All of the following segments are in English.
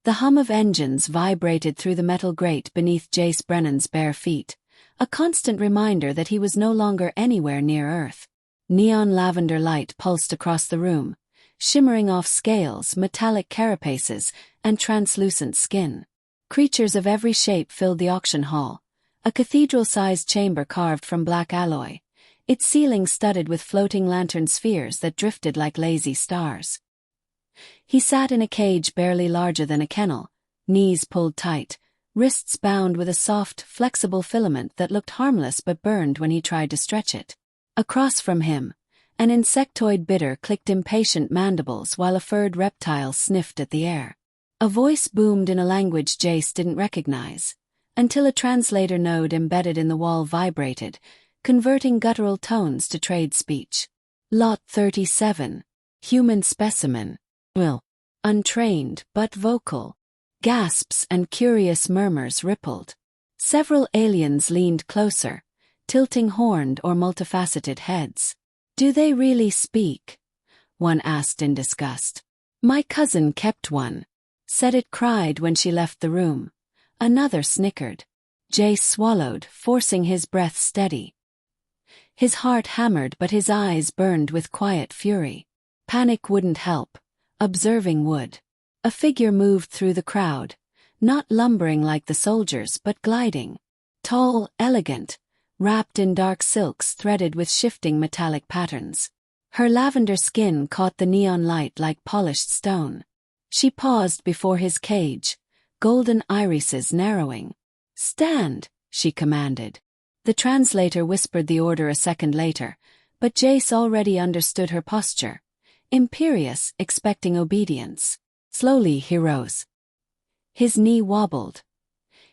The hum of engines vibrated through the metal grate beneath Jace Brennan's bare feet, a constant reminder that he was no longer anywhere near Earth. Neon lavender light pulsed across the room, shimmering off scales, metallic carapaces, and translucent skin. Creatures of every shape filled the auction hall, a cathedral-sized chamber carved from black alloy, its ceiling studded with floating lantern spheres that drifted like lazy stars. He sat in a cage barely larger than a kennel, knees pulled tight, wrists bound with a soft, flexible filament that looked harmless but burned when he tried to stretch it. Across from him, an insectoid bidder clicked impatient mandibles while a furred reptile sniffed at the air. A voice boomed in a language Jace didn't recognize, until a translator node embedded in the wall vibrated, converting guttural tones to trade speech. Lot 37. Human specimen. Will. Untrained but vocal. Gasps and curious murmurs rippled. Several aliens leaned closer, tilting horned or multifaceted heads. "Do they really speak?" one asked in disgust. "My cousin kept one," said it cried when she left the room. Another snickered. Jace swallowed, forcing his breath steady. His heart hammered but his eyes burned with quiet fury. Panic wouldn't help. Observing would. A figure moved through the crowd, not lumbering like the soldiers but gliding. Tall, elegant, wrapped in dark silks threaded with shifting metallic patterns. Her lavender skin caught the neon light like polished stone. She paused before his cage, golden irises narrowing. "Stand," she commanded. The translator whispered the order a second later, but Jace already understood her posture. Imperious, expecting obedience. Slowly he rose. His knee wobbled.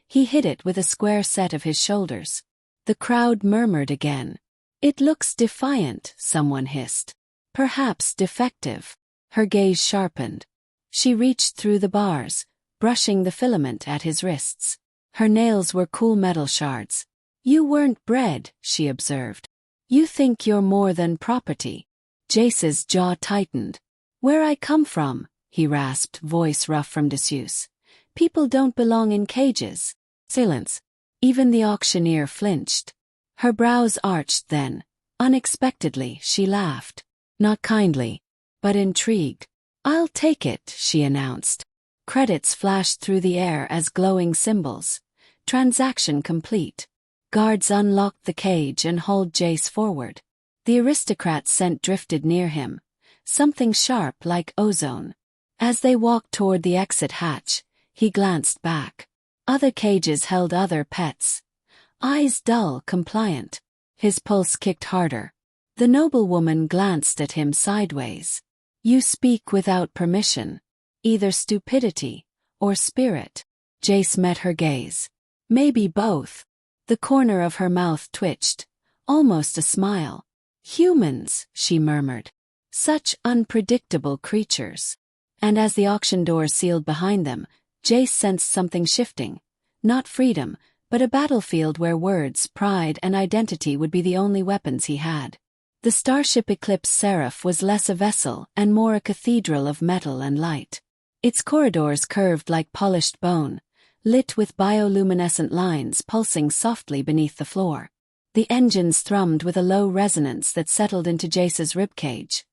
He hit it with a square set of his shoulders. The crowd murmured again. "It looks defiant," someone hissed. "Perhaps defective." Her gaze sharpened. She reached through the bars, brushing the filament at his wrists. Her nails were cool metal shards. "You weren't bred," she observed. "You think you're more than property." Jace's jaw tightened. "Where I come from," he rasped, voice rough from disuse. "People don't belong in cages." Silence. Even the auctioneer flinched. Her brows arched then. Unexpectedly, she laughed. Not kindly, but intrigued. "I'll take it," she announced. Credits flashed through the air as glowing symbols. Transaction complete. Guards unlocked the cage and hauled Jace forward. The aristocrat's scent drifted near him, something sharp like ozone. As they walked toward the exit hatch, he glanced back. Other cages held other pets. Eyes dull, compliant. His pulse kicked harder. The noblewoman glanced at him sideways. "You speak without permission. Either stupidity or spirit." Jace met her gaze. "Maybe both." The corner of her mouth twitched, almost a smile. "Humans," she murmured. "Such unpredictable creatures." And as the auction doors sealed behind them, Jace sensed something shifting. Not freedom, but a battlefield where words, pride, and identity would be the only weapons he had. The starship Eclipse Seraph was less a vessel and more a cathedral of metal and light. Its corridors curved like polished bone, lit with bioluminescent lines pulsing softly beneath the floor. The engines thrummed with a low resonance that settled into Jace's ribcage.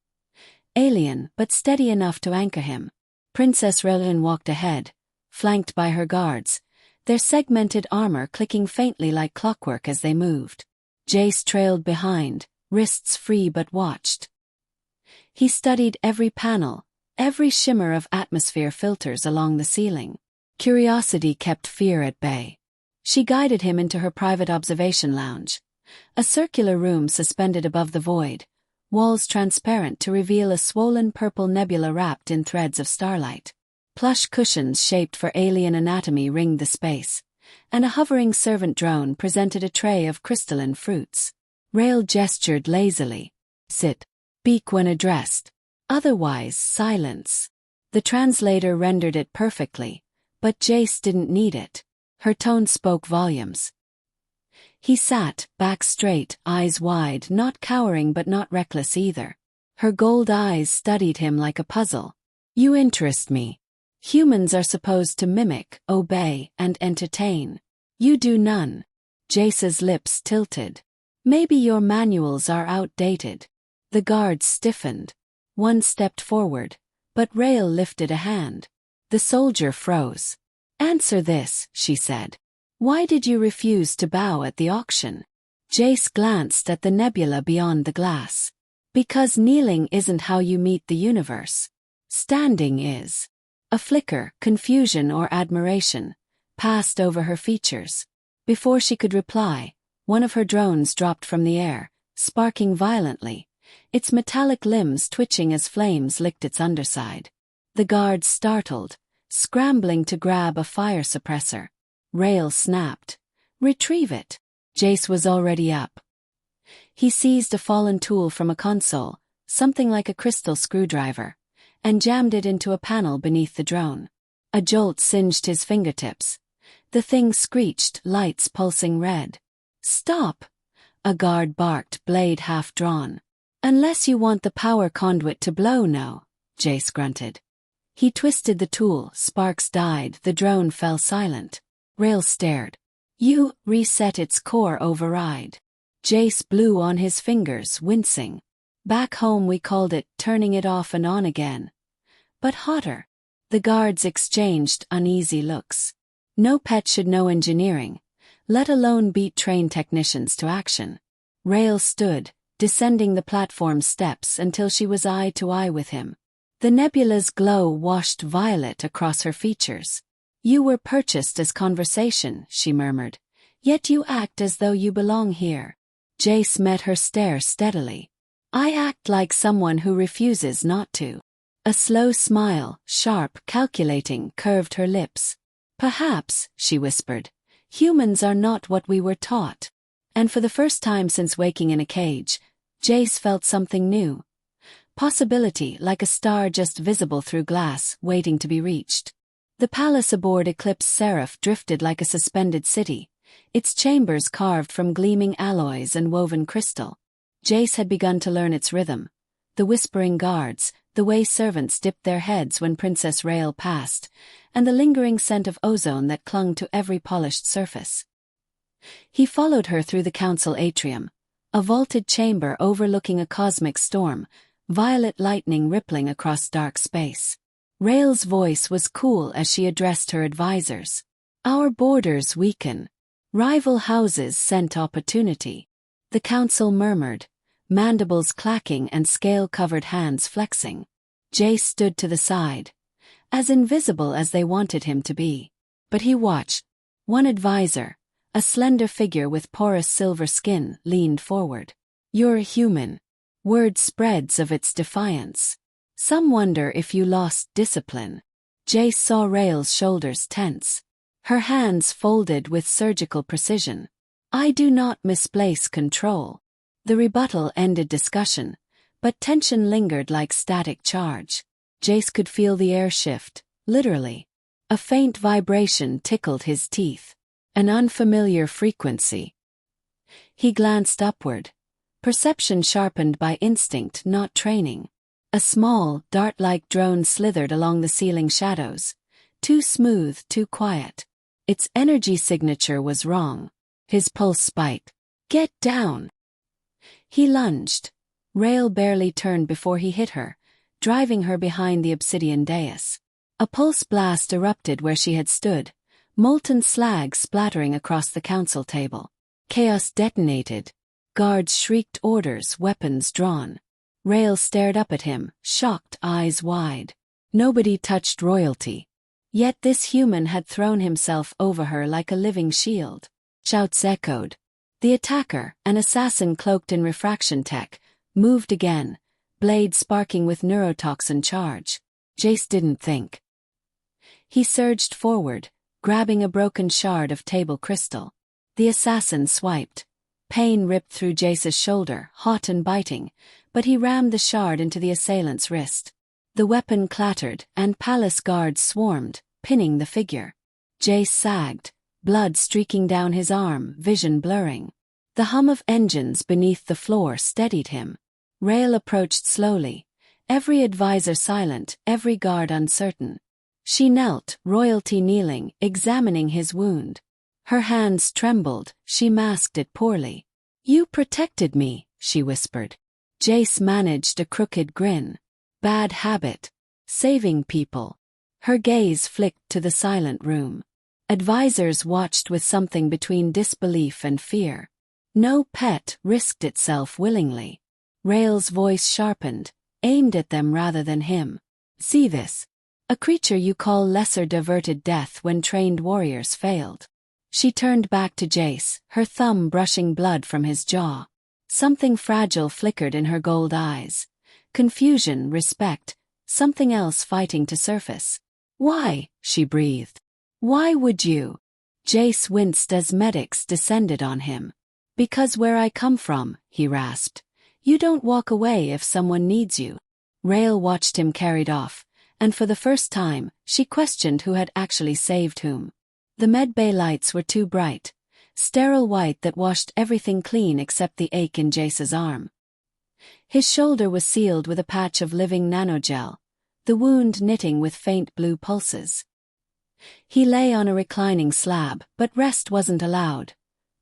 Alien, but steady enough to anchor him. Princess Rael walked ahead, flanked by her guards, their segmented armor clicking faintly like clockwork as they moved. Jace trailed behind, wrists free but watched. He studied every panel, every shimmer of atmosphere filters along the ceiling. Curiosity kept fear at bay. She guided him into her private observation lounge. A circular room suspended above the void, walls transparent to reveal a swollen purple nebula wrapped in threads of starlight. Plush cushions shaped for alien anatomy ringed the space, and a hovering servant drone presented a tray of crystalline fruits. Rael gestured lazily. "Sit. Speak when addressed. Otherwise, silence." The translator rendered it perfectly, but Jace didn't need it. Her tone spoke volumes. He sat, back straight, eyes wide, not cowering but not reckless either. Her gold eyes studied him like a puzzle. "You interest me." Humans are supposed to mimic, obey, and entertain. You do none. Jace's lips tilted. Maybe your manuals are outdated. The guards stiffened. One stepped forward, but Rael lifted a hand. The soldier froze. Answer this, she said. Why did you refuse to bow at the auction? Jace glanced at the nebula beyond the glass. Because kneeling isn't how you meet the universe. Standing is. A flicker, confusion or admiration, passed over her features. Before she could reply, one of her drones dropped from the air, sparking violently, its metallic limbs twitching as flames licked its underside. The guards startled, scrambling to grab a fire suppressor. Rael snapped. Retrieve it. Jace was already up. He seized a fallen tool from a console, something like a crystal screwdriver, and jammed it into a panel beneath the drone. A jolt singed his fingertips. The thing screeched, lights pulsing red. Stop! A guard barked, blade half drawn. Unless you want the power conduit to blow, no, Jace grunted. He twisted the tool, sparks died, the drone fell silent. Rael stared. You reset its core override. Jace blew on his fingers, wincing. Back home we called it turning it off and on again. But hotter. The guards exchanged uneasy looks. No pet should know engineering, let alone beat trained technicians to action. Rael stood, descending the platform steps until she was eye to eye with him. The nebula's glow washed violet across her features. You were purchased as conversation, she murmured. Yet you act as though you belong here. Jace met her stare steadily. I act like someone who refuses not to. A slow smile, sharp, calculating, curved her lips. Perhaps, she whispered, humans are not what we were taught. And for the first time since waking in a cage, Jace felt something new. Possibility, like a star just visible through glass, waiting to be reached. The palace aboard Eclipse Seraph drifted like a suspended city, its chambers carved from gleaming alloys and woven crystal. Jace had begun to learn its rhythm. The whispering guards, the way servants dipped their heads when Princess Rael passed, and the lingering scent of ozone that clung to every polished surface. He followed her through the council atrium, a vaulted chamber overlooking a cosmic storm, violet lightning rippling across dark space. Rael's voice was cool as she addressed her advisors. Our borders weaken. Rival houses scent opportunity. The council murmured, mandibles clacking and scale-covered hands flexing. Jace stood to the side, as invisible as they wanted him to be. But he watched. One advisor, a slender figure with porous silver skin, leaned forward. You're a human. Word spreads of its defiance. Some wonder if you lost discipline. Jace saw Rael's shoulders tense. Her hands folded with surgical precision. I do not misplace control. The rebuttal ended discussion, but tension lingered like static charge. Jace could feel the air shift, literally. A faint vibration tickled his teeth. An unfamiliar frequency. He glanced upward. Perception sharpened by instinct, not training. A small, dart-like drone slithered along the ceiling shadows. Too smooth, too quiet. Its energy signature was wrong. His pulse spiked. Get down! He lunged. Rael barely turned before he hit her, driving her behind the obsidian dais. A pulse blast erupted where she had stood, molten slag splattering across the council table. Chaos detonated. Guards shrieked orders, weapons drawn. Rael stared up at him, shocked, eyes wide. Nobody touched royalty. Yet this human had thrown himself over her like a living shield. Shouts echoed. The attacker, an assassin cloaked in refraction tech, moved again, blade sparking with neurotoxin charge. Jace didn't think. He surged forward, grabbing a broken shard of table crystal. The assassin swiped. Pain ripped through Jace's shoulder, hot and biting, but he rammed the shard into the assailant's wrist. The weapon clattered, and palace guards swarmed, pinning the figure. Jace sagged, blood streaking down his arm, vision blurring. The hum of engines beneath the floor steadied him. Rael approached slowly, every advisor silent, every guard uncertain. She knelt, royalty kneeling, examining his wound. Her hands trembled, she masked it poorly. "You protected me," she whispered. Jace managed a crooked grin. "Bad habit. Saving people." Her gaze flicked to the silent room. Advisors watched with something between disbelief and fear. No pet risked itself willingly. Rael's voice sharpened, aimed at them rather than him. "See this? A creature you call lesser diverted death when trained warriors failed." She turned back to Jace, her thumb brushing blood from his jaw. Something fragile flickered in her gold eyes. Confusion, respect, something else fighting to surface. "Why?" she breathed. "Why would you?" Jace winced as medics descended on him. "Because where I come from," he rasped. "You don't walk away if someone needs you." Rael watched him carried off, and for the first time, she questioned who had actually saved whom. The medbay lights were too bright, sterile white that washed everything clean except the ache in Jace's arm. His shoulder was sealed with a patch of living nanogel, the wound knitting with faint blue pulses. He lay on a reclining slab, but rest wasn't allowed.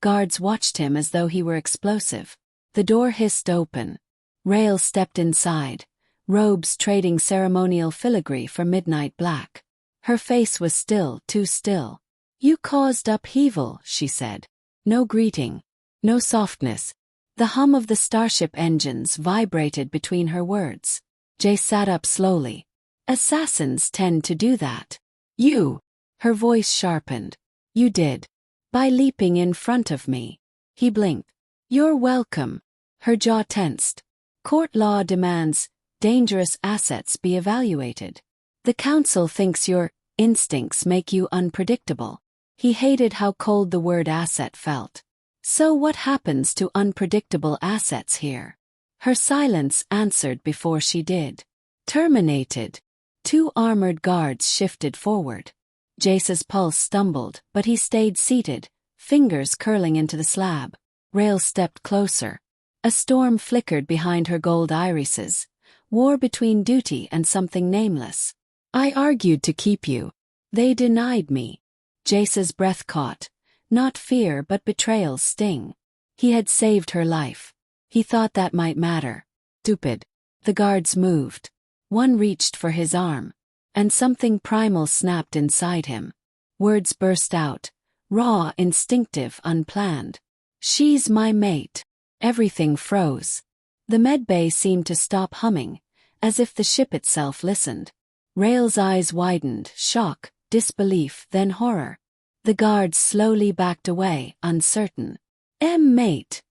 Guards watched him as though he were explosive. The door hissed open. Rael stepped inside, robes trading ceremonial filigree for midnight black. Her face was still, too still. "You caused upheaval," she said. No greeting. No softness. The hum of the starship engines vibrated between her words. Jace sat up slowly. "Assassins tend to do that." "You!" Her voice sharpened. "You did. By leaping in front of me." He blinked. "You're welcome." Her jaw tensed. "Court law demands dangerous assets be evaluated. The council thinks your instincts make you unpredictable." He hated how cold the word asset felt. "So what happens to unpredictable assets here?" Her silence answered before she did. "Terminated." Two armored guards shifted forward. Jace's pulse stumbled, but he stayed seated, fingers curling into the slab. Rael stepped closer. A storm flickered behind her gold irises. War between duty and something nameless. "I argued to keep you. They denied me." Jace's breath caught. Not fear but betrayal's sting. He had saved her life. He thought that might matter. Stupid. The guards moved. One reached for his arm. And something primal snapped inside him. Words burst out. Raw, instinctive, unplanned. "She's my mate." Everything froze. The medbay seemed to stop humming, as if the ship itself listened. Rael's eyes widened, shock, disbelief, then horror. The guards slowly backed away, uncertain. "Mate,"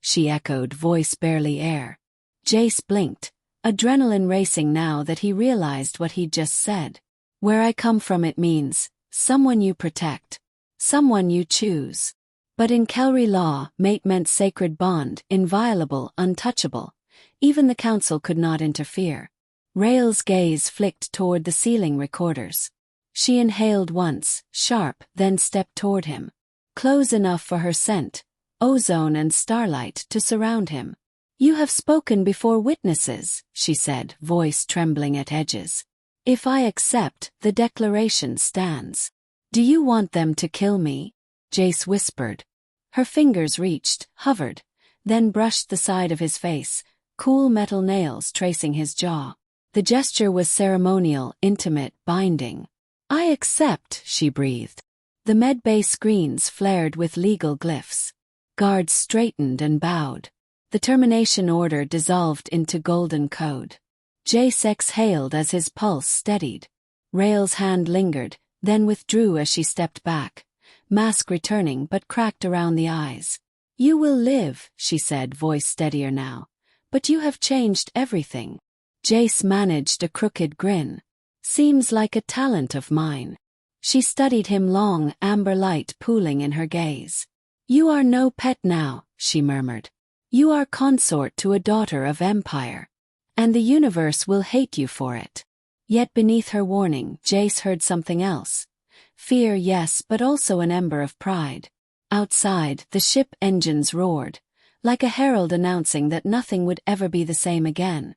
she echoed, voice barely air. Jace blinked, adrenaline racing now that he realized what he'd just said. "Where I come from it means, someone you protect. Someone you choose." But in Kelry law, mate meant sacred bond, inviolable, untouchable. Even the council could not interfere. Rael's gaze flicked toward the ceiling recorders. She inhaled once, sharp, then stepped toward him. Close enough for her scent, ozone and starlight to surround him. "You have spoken before witnesses," she said, voice trembling at edges. "If I accept, the declaration stands." "Do you want them to kill me?" Jace whispered. Her fingers reached, hovered, then brushed the side of his face, cool metal nails tracing his jaw. The gesture was ceremonial, intimate, binding. "I accept," she breathed. The medbay screens flared with legal glyphs. Guards straightened and bowed. The termination order dissolved into golden code. Jace exhaled as his pulse steadied. Rael's hand lingered, then withdrew as she stepped back, mask returning but cracked around the eyes. "You will live," she said, voice steadier now. "But you have changed everything." Jace managed a crooked grin. "Seems like a talent of mine." She studied him long, amber light pooling in her gaze. "You are no pet now," she murmured. "You are consort to a daughter of empire. And the universe will hate you for it." Yet beneath her warning, Jace heard something else. Fear, yes, but also an ember of pride. Outside, the ship engines roared, like a herald announcing that nothing would ever be the same again.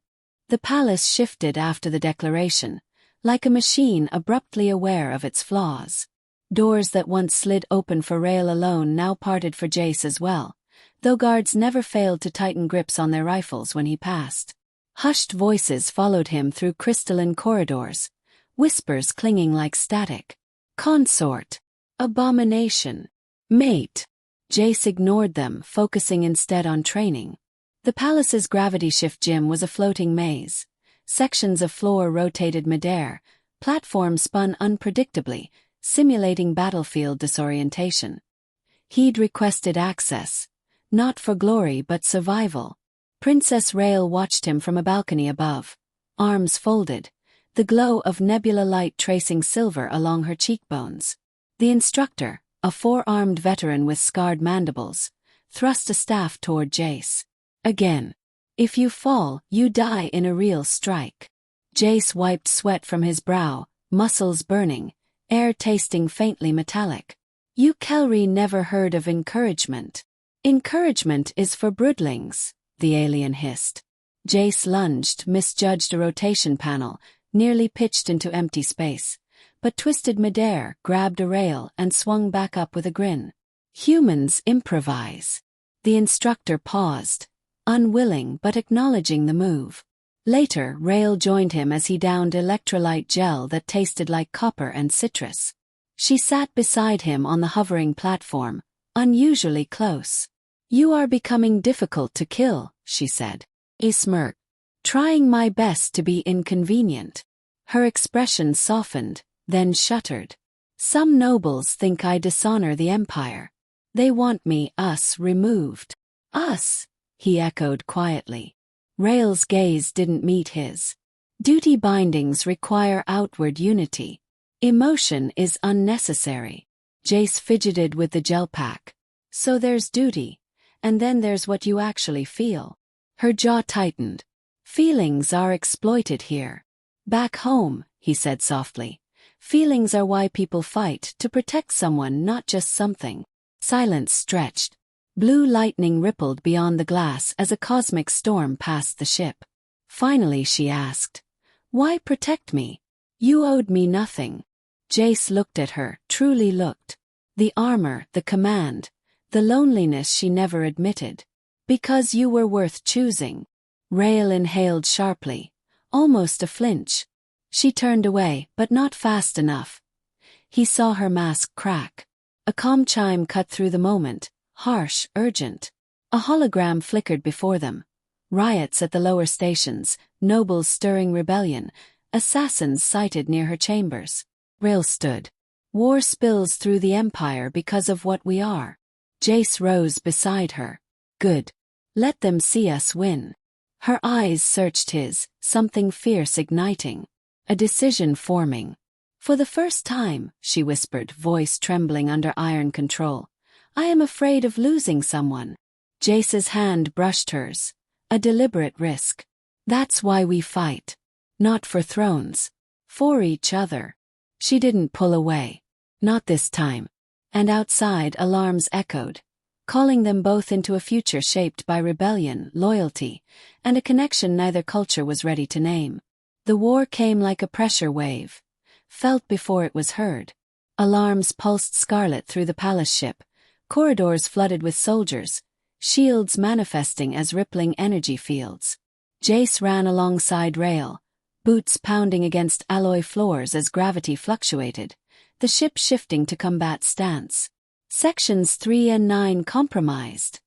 The palace shifted after the declaration, like a machine abruptly aware of its flaws. Doors that once slid open for Rael alone now parted for Jace as well, though guards never failed to tighten grips on their rifles when he passed. Hushed voices followed him through crystalline corridors, whispers clinging like static. Consort. Abomination. Mate. Jace ignored them, focusing instead on training. The palace's gravity shift gym was a floating maze. Sections of floor rotated midair, platforms spun unpredictably, simulating battlefield disorientation. He'd requested access, not for glory but survival. Princess Rael watched him from a balcony above, arms folded, the glow of nebula light tracing silver along her cheekbones. The instructor, a four-armed veteran with scarred mandibles, thrust a staff toward Jace. Again. If you fall, you die in a real strike. Jace wiped sweat from his brow, muscles burning, air tasting faintly metallic. You Kelry never heard of encouragement. Encouragement is for broodlings, the alien hissed. Jace lunged, misjudged a rotation panel, nearly pitched into empty space, but twisted midair, grabbed a rail, and swung back up with a grin. Humans improvise. The instructor paused, unwilling but acknowledging the move. Later, Rael joined him as he downed electrolyte gel that tasted like copper and citrus. She sat beside him on the hovering platform, unusually close. You are becoming difficult to kill, she said. He smirked. Trying my best to be inconvenient. Her expression softened, then shuttered. Some nobles think I dishonor the Empire. They want us removed. Us? He echoed quietly. Rael's gaze didn't meet his. Duty bindings require outward unity. Emotion is unnecessary. Jace fidgeted with the gel pack. So there's duty, and then there's what you actually feel. Her jaw tightened. Feelings are exploited here. Back home, he said softly. Feelings are why people fight, to protect someone, not just something. Silence stretched. Blue lightning rippled beyond the glass as a cosmic storm passed the ship. Finally she asked, why protect me? You owed me nothing. Jace looked at her, truly looked. The armor, the command, the loneliness she never admitted. Because you were worth choosing. Rael inhaled sharply, almost a flinch. She turned away, but not fast enough. He saw her mask crack. A comm chime cut through the moment, harsh, urgent. A hologram flickered before them. Riots at the lower stations, nobles stirring rebellion, assassins sighted near her chambers. Rael stood. War spills through the Empire because of what we are. Jace rose beside her. Good. Let them see us win. Her eyes searched his, something fierce igniting. A decision forming. For the first time, she whispered, voice trembling under iron control. I am afraid of losing someone. Jace's hand brushed hers. A deliberate risk. That's why we fight. Not for thrones. For each other. She didn't pull away. Not this time. And outside alarms echoed, calling them both into a future shaped by rebellion, loyalty, and a connection neither culture was ready to name. The war came like a pressure wave, felt before it was heard. Alarms pulsed scarlet through the palace ship, corridors flooded with soldiers, shields manifesting as rippling energy fields. Jace ran alongside Rael, boots pounding against alloy floors as gravity fluctuated, the ship shifting to combat stance. Sections 3 and 9 compromised.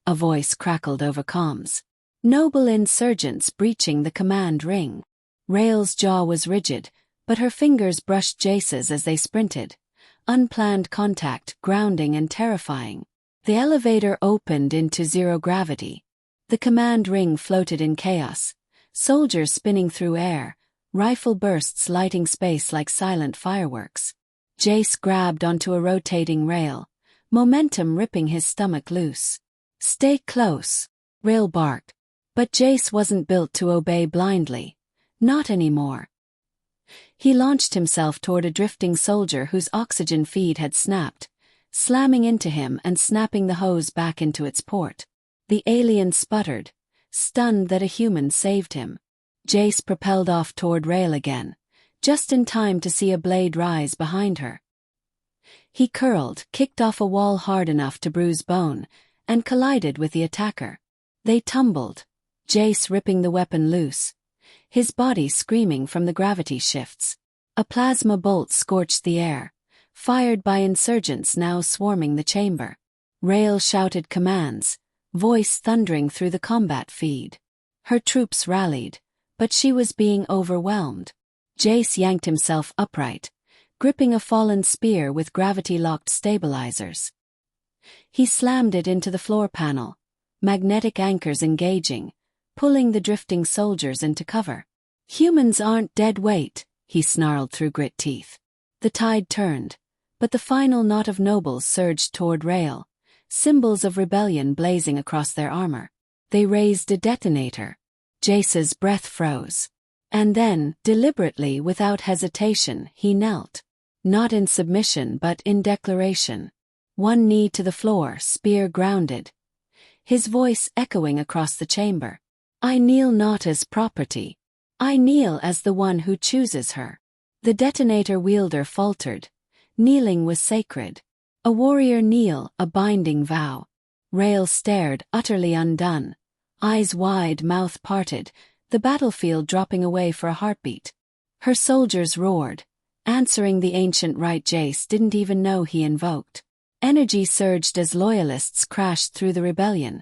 A voice crackled over comms. Noble insurgents breaching the command ring. Rael's jaw was rigid, but her fingers brushed Jace's as they sprinted. Unplanned contact, grounding and terrifying. The elevator opened into zero gravity. The command ring floated in chaos. Soldiers spinning through air, rifle bursts lighting space like silent fireworks. Jace grabbed onto a rotating rail, momentum ripping his stomach loose. Stay close, Rael barked. But Jace wasn't built to obey blindly. Not anymore. He launched himself toward a drifting soldier whose oxygen feed had snapped, slamming into him and snapping the hose back into its port. The alien sputtered, stunned that a human saved him. Jace propelled off toward Rael again, just in time to see a blade rise behind her. He curled, kicked off a wall hard enough to bruise bone, and collided with the attacker. They tumbled, Jace ripping the weapon loose, his body screaming from the gravity shifts. A plasma bolt scorched the air, fired by insurgents now swarming the chamber. Rael shouted commands, voice thundering through the combat feed. Her troops rallied, but she was being overwhelmed. Jace yanked himself upright, gripping a fallen spear with gravity-locked stabilizers. He slammed it into the floor panel, magnetic anchors engaging, pulling the drifting soldiers into cover. "Humans aren't dead weight," he snarled through grit teeth. The tide turned, but the final knot of nobles surged toward Rael, symbols of rebellion blazing across their armor. They raised a detonator. Jace's breath froze. And then, deliberately, without hesitation, he knelt. Not in submission but in declaration. One knee to the floor, spear grounded. His voice echoing across the chamber. "I kneel not as property. I kneel as the one who chooses her." The detonator wielder faltered. Kneeling was sacred. A warrior kneel, a binding vow. Rael stared, utterly undone. Eyes wide, mouth parted, the battlefield dropping away for a heartbeat. Her soldiers roared, answering the ancient rite Jace didn't even know he invoked. Energy surged as loyalists crashed through the rebellion,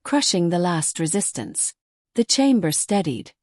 crushing the last resistance. The chamber steadied.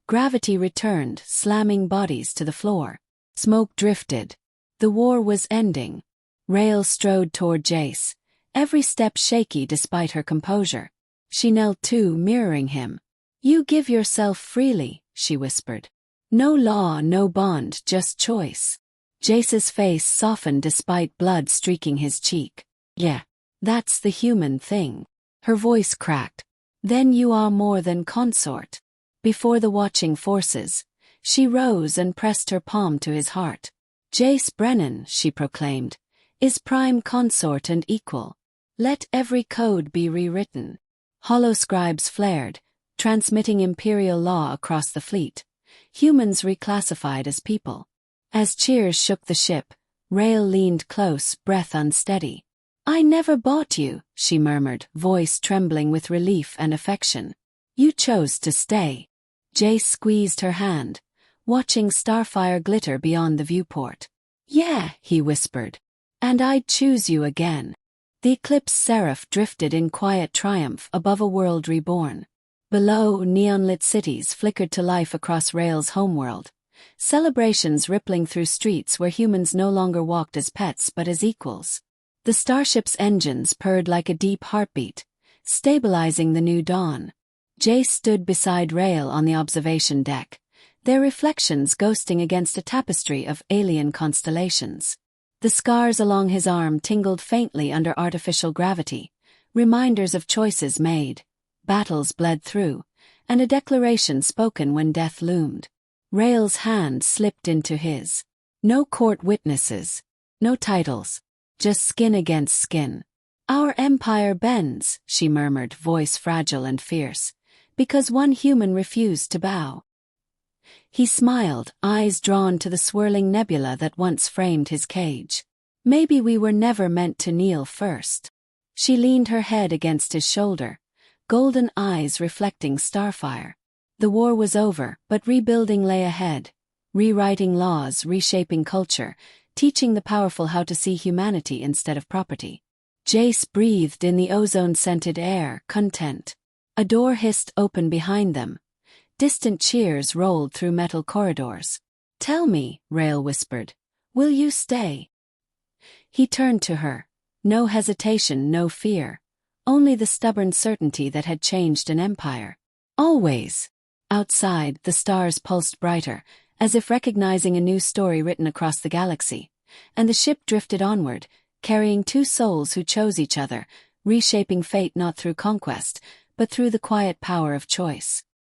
Gravity returned, slamming bodies to the floor. Smoke drifted. The war was ending. Rael strode toward Jace, every step shaky despite her composure. She knelt too, mirroring him. "You give yourself freely," she whispered. "No law, no bond, just choice." Jace's face softened despite blood streaking his cheek. "Yeah, that's the human thing." Her voice cracked. "Then you are more than consort." Before the watching forces, she rose and pressed her palm to his heart. "Jace Brennan," she proclaimed, "is prime consort and equal. Let every code be rewritten." Holoscribes flared, transmitting imperial law across the fleet, humans reclassified as people. As cheers shook the ship, Rael leaned close, breath unsteady. "I never bought you," she murmured, voice trembling with relief and affection. "You chose to stay." Jace squeezed her hand, watching starfire glitter beyond the viewport. "Yeah," he whispered. "And I'd choose you again." The eclipse seraph drifted in quiet triumph above a world reborn. Below, neon-lit cities flickered to life across Rael's homeworld, celebrations rippling through streets where humans no longer walked as pets but as equals. The starship's engines purred like a deep heartbeat, stabilizing the new dawn. Jace stood beside Rael on the observation deck, their reflections ghosting against a tapestry of alien constellations. The scars along his arm tingled faintly under artificial gravity, reminders of choices made, battles bled through, and a declaration spoken when death loomed. Rael's hand slipped into his. No court witnesses, no titles, just skin against skin. "Our empire bends," she murmured, voice fragile and fierce, "because one human refused to bow." He smiled, eyes drawn to the swirling nebula that once framed his cage. "Maybe we were never meant to kneel first." She leaned her head against his shoulder, golden eyes reflecting starfire. The war was over, but rebuilding lay ahead, rewriting laws, reshaping culture, teaching the powerful how to see humanity instead of property. Jace breathed in the ozone-scented air, content. A door hissed open behind them. Distant cheers rolled through metal corridors. "Tell me," Rael whispered, "will you stay?" He turned to her. No hesitation, no fear. Only the stubborn certainty that had changed an empire. "Always." Outside, the stars pulsed brighter, as if recognizing a new story written across the galaxy, and the ship drifted onward, carrying two souls who chose each other, reshaping fate not through conquest, but through the quiet power of choice.